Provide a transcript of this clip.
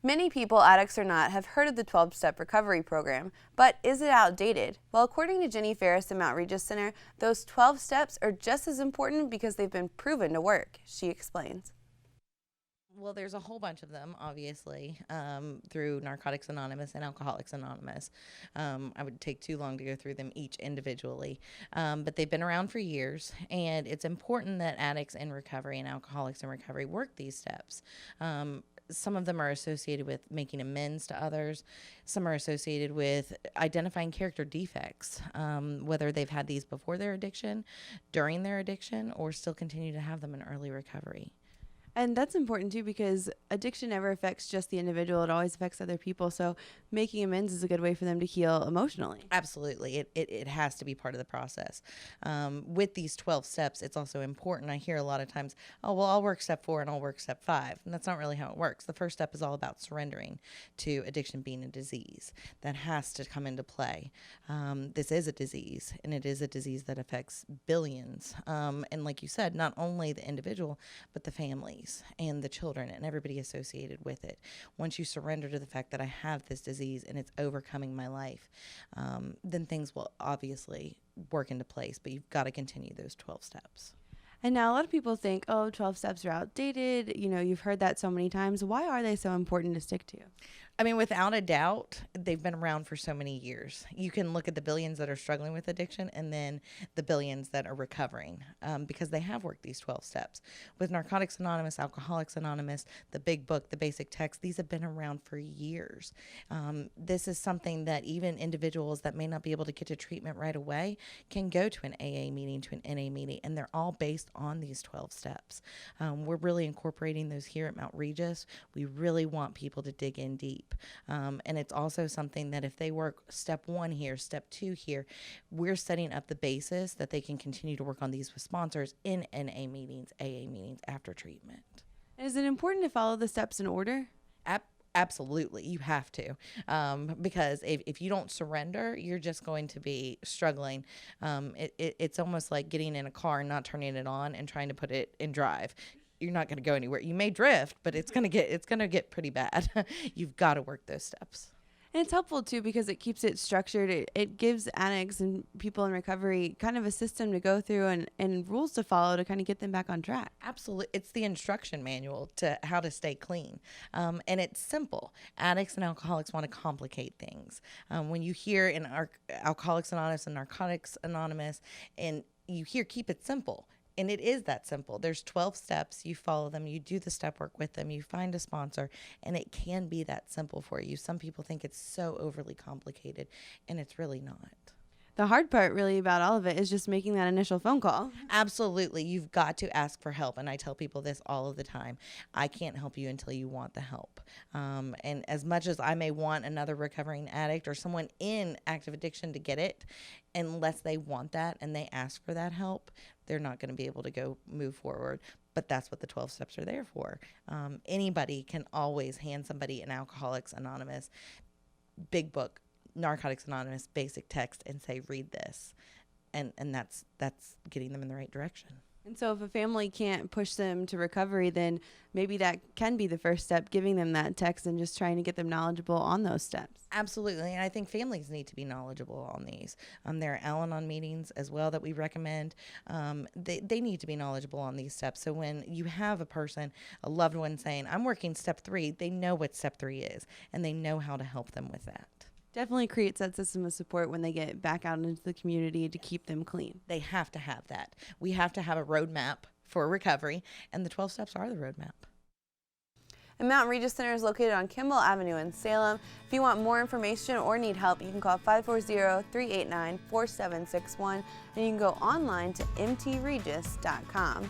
Many people, addicts or not, have heard of the 12-step recovery program, but is it outdated? Well, according to Jenny Ferris at Mount Regis Center, those 12 steps are just as important because they've been proven to work. She explains. Well, there's a whole bunch of them, obviously, through Narcotics Anonymous and Alcoholics Anonymous. I would take too long to go through them each individually, but they've been around for years, and it's important that addicts in recovery and alcoholics in recovery work these steps. Some of them are associated with making amends to others. Some are associated with identifying character defects, whether they've had these before their addiction, during their addiction, or still continue to have them in early recovery. And that's important too because addiction never affects just the individual, it always affects other people. So making amends is a good way for them to heal emotionally. Absolutely. It has to be part of the process. With these 12 steps, it's also important. I hear a lot of times, oh, well, I'll work step 4 and I'll work step 5. And that's not really how it works. The first step is all about surrendering to addiction being a disease. That has to come into play. This is a disease, and it is a disease that affects billions. And like you said, not only the individual, but the families and the children and everybody associated with it. Once you surrender to the fact that I have this disease and it's overcoming my life, then things will obviously work into place, but you've got to continue those 12 steps. And now a lot of people think, oh, 12 steps are outdated. You know, you've heard that so many times. Why are they so important to stick to? I mean, without a doubt, they've been around for so many years. You can look at the billions that are struggling with addiction and then the billions that are recovering because they have worked these 12 steps. With Narcotics Anonymous, Alcoholics Anonymous, the big book, the basic text, these have been around for years. This is something that even individuals that may not be able to get to treatment right away can go to an AA meeting, to an NA meeting, and they're all based on these 12 steps. We're really incorporating those here at Mount Regis. We really want people to dig in deep. And it's also something that if they work step 1 here, step 2 here, we're setting up the basis that they can continue to work on these with sponsors in NA meetings, AA meetings after treatment. And is it important to follow the steps in order? Absolutely, you have to, because if you don't surrender, you're just going to be struggling. It's almost like getting in a car and not turning it on and trying to put it in drive. You're not going to go anywhere. You may drift, but it's going to get pretty bad. You've got to work those steps. And it's helpful too because it keeps it structured. It gives addicts and people in recovery kind of a system to go through and rules to follow to kind of get them back on track. Absolutely. It's the instruction manual to how to stay clean. And it's simple. Addicts and alcoholics want to complicate things. When you hear in Alcoholics Anonymous and Narcotics Anonymous, and you hear keep it simple. And it is that simple. There's 12 steps. You follow them. You do the step work with them. You find a sponsor. And it can be that simple for you. Some people think it's so overly complicated, and it's really not. The hard part really about all of it is just making that initial phone call. Absolutely. You've got to ask for help. And I tell people this all of the time. I can't help you until you want the help. And as much as I may want another recovering addict or someone in active addiction to get it, unless they want that and they ask for that help, they're not going to be able to go move forward. But that's what the 12 steps are there for. Anybody can always hand somebody an Alcoholics Anonymous big book, Narcotics Anonymous basic text, and say, read this. And that's getting them in the right direction. And so if a family can't push them to recovery, then maybe that can be the first step, giving them that text and just trying to get them knowledgeable on those steps. Absolutely. And I think families need to be knowledgeable on these. There are Al-Anon meetings as well that we recommend. They need to be knowledgeable on these steps. So when you have a person, a loved one saying, I'm working step 3, they know what step 3 is, and they know how to help them with that. Definitely creates that system of support when they get back out into the community to keep them clean. They have to have that. We have to have a roadmap for recovery, and the 12 steps are the roadmap. And Mount Regis Center is located on Kimball Avenue in Salem. If you want more information or need help, you can call 540-389-4761, and you can go online to mtregis.com.